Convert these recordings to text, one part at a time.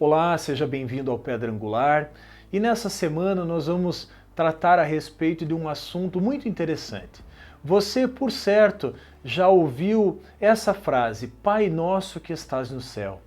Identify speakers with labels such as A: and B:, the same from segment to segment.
A: Olá, seja bem-vindo ao Pedra Angular. E nessa semana nós vamos tratar a respeito de um assunto muito interessante. Você, por certo, já ouviu essa frase, Pai Nosso que estás no céu.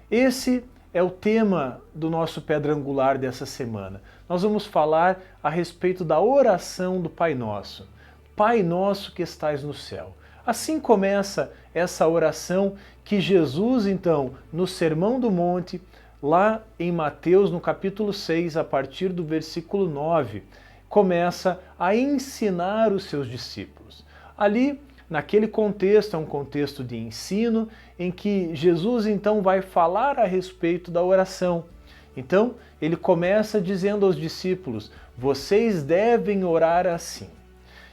A: Esse é o tema do nosso Pedra Angular dessa semana. Nós vamos falar a respeito da oração do Pai Nosso. Pai Nosso que estás no céu. Assim começa essa oração que Jesus, então, no Sermão do Monte, lá em Mateus, no capítulo 6, a partir do versículo 9, começa a ensinar os seus discípulos. Ali, naquele contexto, é um contexto de ensino, em que Jesus então vai falar a respeito da oração. Então, ele começa dizendo aos discípulos, vocês devem orar assim.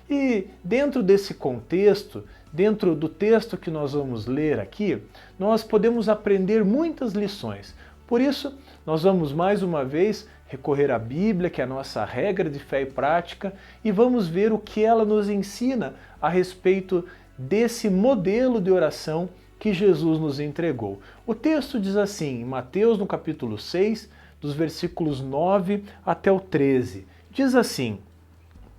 A: E dentro desse contexto, dentro do texto que nós vamos ler aqui, nós podemos aprender muitas lições. Por isso, nós vamos mais uma vez recorrer à Bíblia, que é a nossa regra de fé e prática, e vamos ver o que ela nos ensina a respeito desse modelo de oração que Jesus nos entregou. O texto diz assim, em Mateus, no capítulo 6, dos versículos 9 até o 13, diz assim,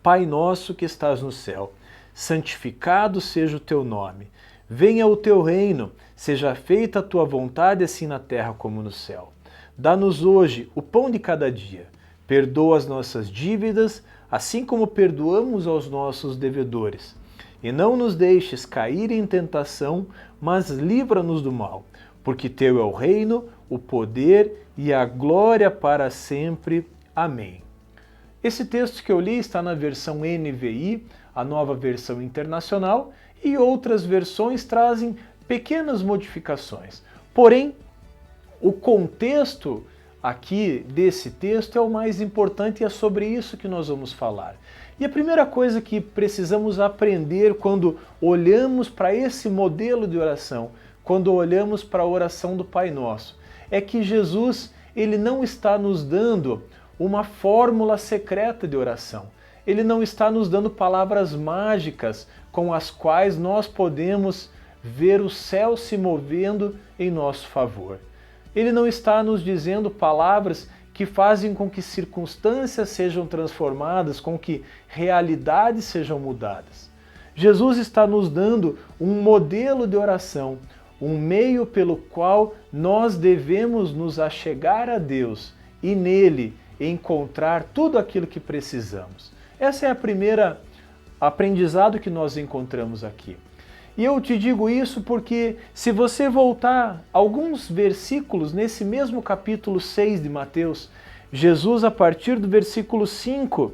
A: Pai nosso que estás no céu, santificado seja o teu nome. Venha o teu reino, seja feita a tua vontade assim na terra como no céu. Dá-nos hoje o pão de cada dia. Perdoa as nossas dívidas, assim como perdoamos aos nossos devedores. E não nos deixes cair em tentação, mas livra-nos do mal. Porque teu é o reino, o poder e a glória para sempre. Amém. Esse texto que eu li está na versão NVI, a nova versão internacional, e outras versões trazem pequenas modificações. Porém, o contexto aqui desse texto é o mais importante e é sobre isso que nós vamos falar. E a primeira coisa que precisamos aprender quando olhamos para esse modelo de oração, quando olhamos para a oração do Pai Nosso, é que Jesus, ele não está nos dando uma fórmula secreta de oração. Ele não está nos dando palavras mágicas com as quais nós podemos ver o céu se movendo em nosso favor. Ele não está nos dizendo palavras que fazem com que circunstâncias sejam transformadas, com que realidades sejam mudadas. Jesus está nos dando um modelo de oração, um meio pelo qual nós devemos nos achegar a Deus e nele encontrar tudo aquilo que precisamos. Essa é a primeira aprendizado que nós encontramos aqui. E eu te digo isso porque se você voltar alguns versículos nesse mesmo capítulo 6 de Mateus, Jesus a partir do versículo 5,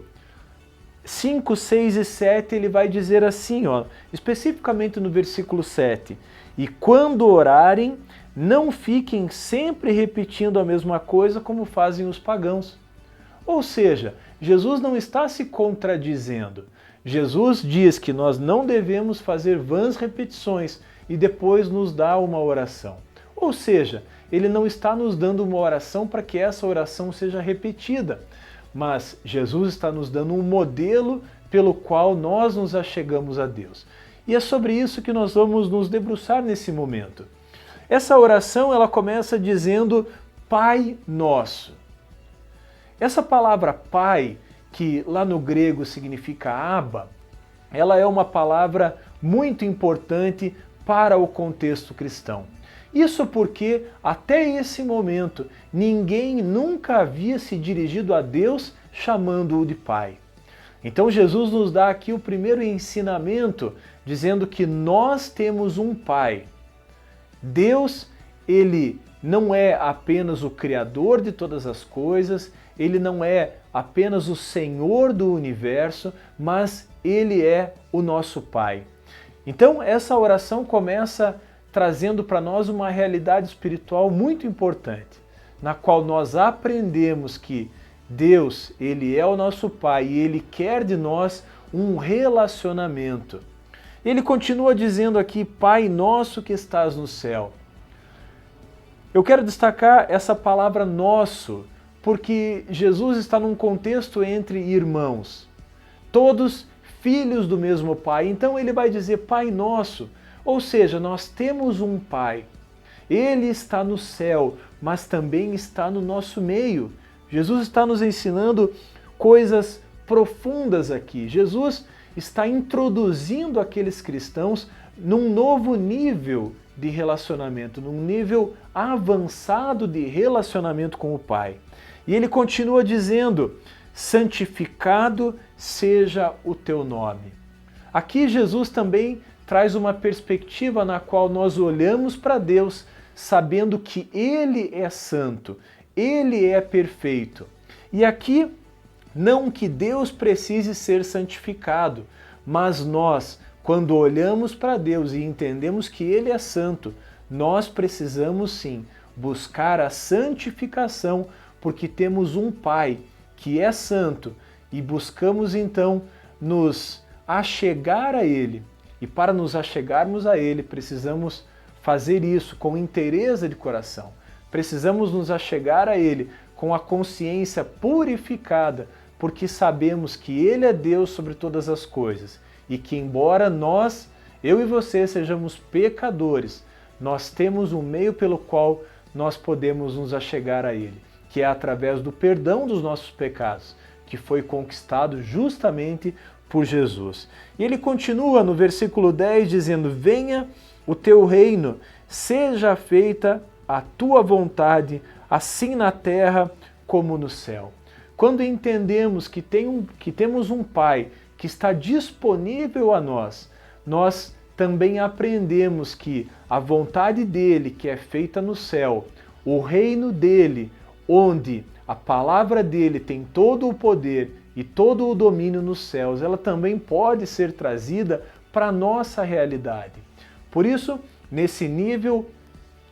A: 6 e 7, ele vai dizer assim, especificamente no versículo 7, e quando orarem, não fiquem sempre repetindo a mesma coisa como fazem os pagãos. Ou seja, Jesus não está se contradizendo. Jesus diz que nós não devemos fazer vãs repetições e depois nos dá uma oração. Ou seja, ele não está nos dando uma oração para que essa oração seja repetida, mas Jesus está nos dando um modelo pelo qual nós nos achegamos a Deus. E é sobre isso que nós vamos nos debruçar nesse momento. Essa oração ela começa dizendo Pai Nosso. Essa palavra Pai, que lá no grego significa Abba, ela é uma palavra muito importante para o contexto cristão. Isso porque, até esse momento, ninguém nunca havia se dirigido a Deus chamando-o de Pai. Então Jesus nos dá aqui o primeiro ensinamento, dizendo que nós temos um Pai. Deus, ele não é apenas o Criador de todas as coisas, ele não é apenas o Senhor do universo, mas ele é o nosso Pai. Então essa oração começa trazendo para nós uma realidade espiritual muito importante, na qual nós aprendemos que Deus, ele é o nosso Pai e ele quer de nós um relacionamento. Ele continua dizendo aqui, Pai nosso que estás no céu. Eu quero destacar essa palavra nosso, porque Jesus está num contexto entre irmãos, todos filhos do mesmo Pai. Então ele vai dizer Pai Nosso, ou seja, nós temos um Pai. Ele está no céu, mas também está no nosso meio. Jesus está nos ensinando coisas profundas aqui. Jesus está introduzindo aqueles cristãos num novo nível de relacionamento, num nível avançado de relacionamento com o Pai. E ele continua dizendo: santificado seja o teu nome. Aqui Jesus também traz uma perspectiva na qual nós olhamos para Deus sabendo que Ele é santo, Ele é perfeito. E aqui, não que Deus precise ser santificado, mas nós, quando olhamos para Deus e entendemos que Ele é santo, nós precisamos sim buscar a santificação, porque temos um Pai que é santo e buscamos então nos achegar a Ele. E para nos achegarmos a Ele, precisamos fazer isso com inteireza de coração. Precisamos nos achegar a Ele com a consciência purificada, porque sabemos que Ele é Deus sobre todas as coisas e que, embora nós, eu e você, sejamos pecadores, nós temos um meio pelo qual nós podemos nos achegar a Ele, que é através do perdão dos nossos pecados, que foi conquistado justamente por Jesus. E ele continua no versículo 10 dizendo: venha o teu reino, seja feita a tua vontade, assim na terra como no céu. Quando entendemos que temos um Pai que está disponível a nós, nós também aprendemos que a vontade dele, que é feita no céu, o reino dele, onde a palavra dele tem todo o poder e todo o domínio nos céus, ela também pode ser trazida para a nossa realidade. Por isso, nesse nível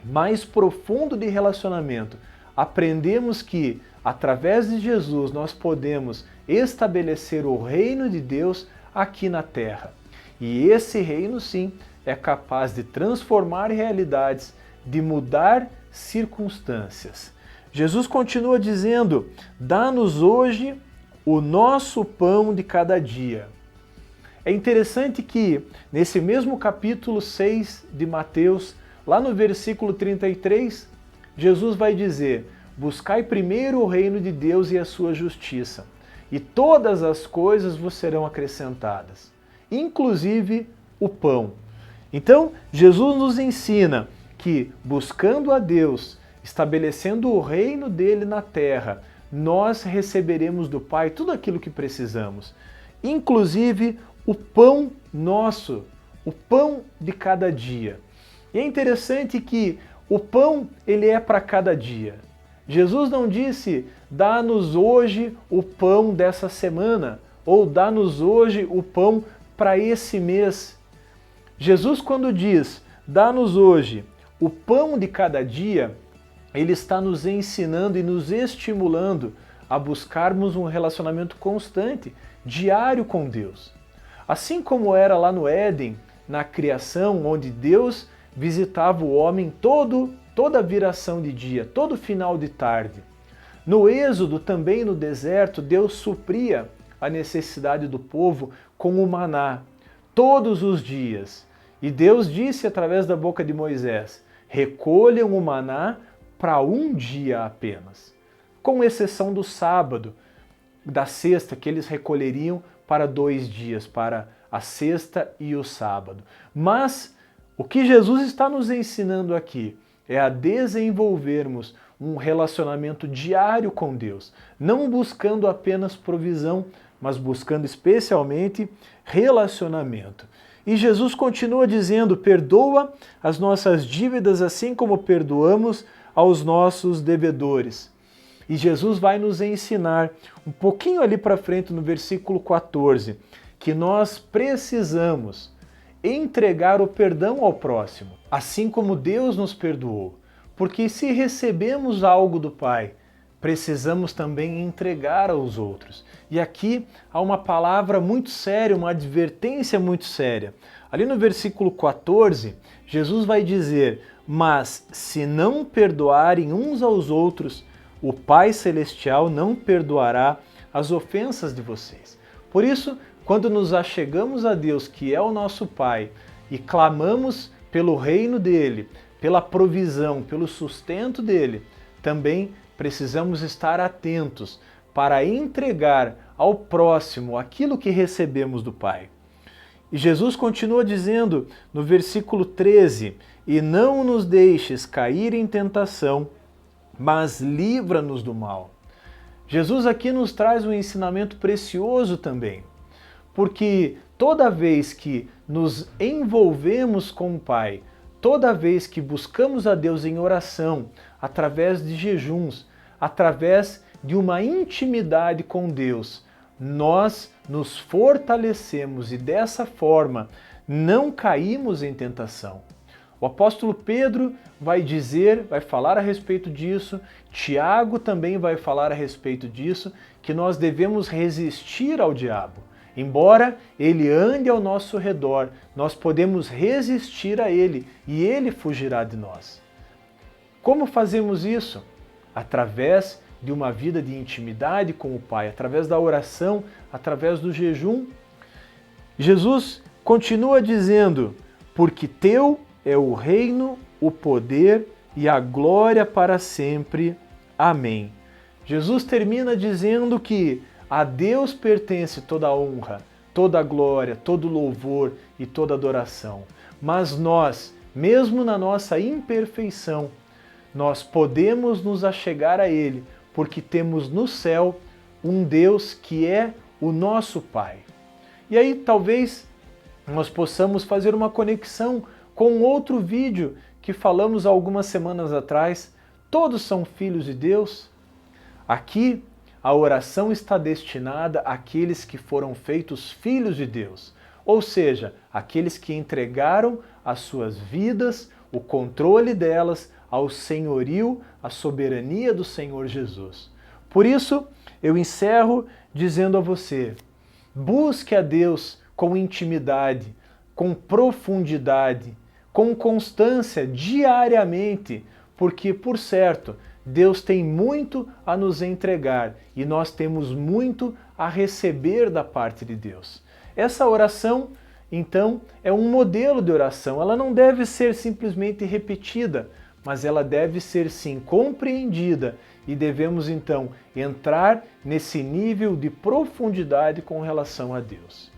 A: mais profundo de relacionamento, aprendemos que, através de Jesus, nós podemos estabelecer o reino de Deus aqui na terra. E esse reino, sim, é capaz de transformar realidades, de mudar circunstâncias. Jesus continua dizendo: dá-nos hoje o nosso pão de cada dia. É interessante que, nesse mesmo capítulo 6 de Mateus, lá no versículo 33, Jesus vai dizer: buscai primeiro o reino de Deus e a sua justiça, e todas as coisas vos serão acrescentadas, inclusive o pão. Então, Jesus nos ensina que, buscando a Deus, estabelecendo o reino dele na terra, nós receberemos do Pai tudo aquilo que precisamos, inclusive o pão nosso, o pão de cada dia. E é interessante que o pão, ele é para cada dia. Jesus não disse: dá-nos hoje o pão dessa semana, ou dá-nos hoje o pão para esse mês. Jesus, quando diz: dá-nos hoje o pão de cada dia, ele está nos ensinando e nos estimulando a buscarmos um relacionamento constante, diário com Deus. Assim como era lá no Éden, na criação, onde Deus visitava o homem toda viração de dia, todo final de tarde. No Êxodo, também no deserto, Deus supria a necessidade do povo com o maná, todos os dias. E Deus disse através da boca de Moisés: recolham o maná para um dia apenas, com exceção do sábado, da sexta, que eles recolheriam para 2 dias, para a sexta e o sábado. Mas o que Jesus está nos ensinando aqui é a desenvolvermos um relacionamento diário com Deus, não buscando apenas provisão, mas buscando especialmente relacionamento. E Jesus continua dizendo: perdoa as nossas dívidas assim como perdoamos aos nossos devedores. E Jesus vai nos ensinar um pouquinho ali para frente no versículo 14, que nós precisamos entregar o perdão ao próximo, assim como Deus nos perdoou. Porque se recebemos algo do Pai, precisamos também entregar aos outros. E aqui há uma palavra muito séria, uma advertência muito séria. Ali no versículo 14, Jesus vai dizer: mas se não perdoarem uns aos outros, o Pai Celestial não perdoará as ofensas de vocês. Por isso, quando nos achegamos a Deus, que é o nosso Pai, e clamamos pelo reino dele, pela provisão, pelo sustento dele, também precisamos estar atentos para entregar ao próximo aquilo que recebemos do Pai. E Jesus continua dizendo no versículo 13: "E não nos deixes cair em tentação, mas livra-nos do mal." Jesus aqui nos traz um ensinamento precioso também, porque toda vez que nos envolvemos com o Pai, toda vez que buscamos a Deus em oração, através de jejuns, através de uma intimidade com Deus, nós nos fortalecemos e dessa forma não caímos em tentação. O apóstolo Pedro vai falar a respeito disso, Tiago também vai falar a respeito disso, que nós devemos resistir ao diabo. Embora ele ande ao nosso redor, nós podemos resistir a ele e ele fugirá de nós. Como fazemos isso? Através de uma vida de intimidade com o Pai, através da oração, através do jejum. Jesus continua dizendo: "Porque teu é o reino, o poder e a glória para sempre. Amém." Jesus termina dizendo que a Deus pertence toda a honra, toda a glória, todo o louvor e toda a adoração. Mas nós, mesmo na nossa imperfeição, nós podemos nos achegar a Ele, porque temos no céu um Deus que é o nosso Pai. E aí talvez nós possamos fazer uma conexão com outro vídeo que falamos algumas semanas atrás. Todos são filhos de Deus? Aqui a oração está destinada àqueles que foram feitos filhos de Deus, ou seja, aqueles que entregaram as suas vidas, o controle delas, ao senhorio, à soberania do Senhor Jesus. Por isso, eu encerro dizendo a você: busque a Deus com intimidade, com profundidade, com constância diariamente, porque, por certo, Deus tem muito a nos entregar e nós temos muito a receber da parte de Deus. Essa oração, então, é um modelo de oração. Ela não deve ser simplesmente repetida, mas ela deve ser sim compreendida e devemos então entrar nesse nível de profundidade com relação a Deus.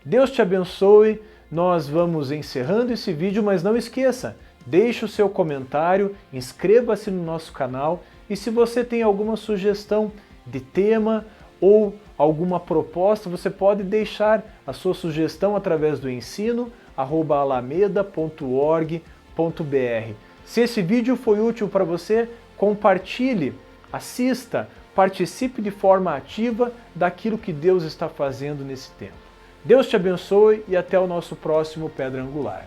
A: Deus te abençoe. Nós vamos encerrando esse vídeo, mas não esqueça, deixe o seu comentário, inscreva-se no nosso canal e se você tem alguma sugestão de tema ou alguma proposta, você pode deixar a sua sugestão através do ensino@alameda.org.br. Se esse vídeo foi útil para você, compartilhe, assista, participe de forma ativa daquilo que Deus está fazendo nesse tempo. Deus te abençoe e até o nosso próximo Pedra Angular.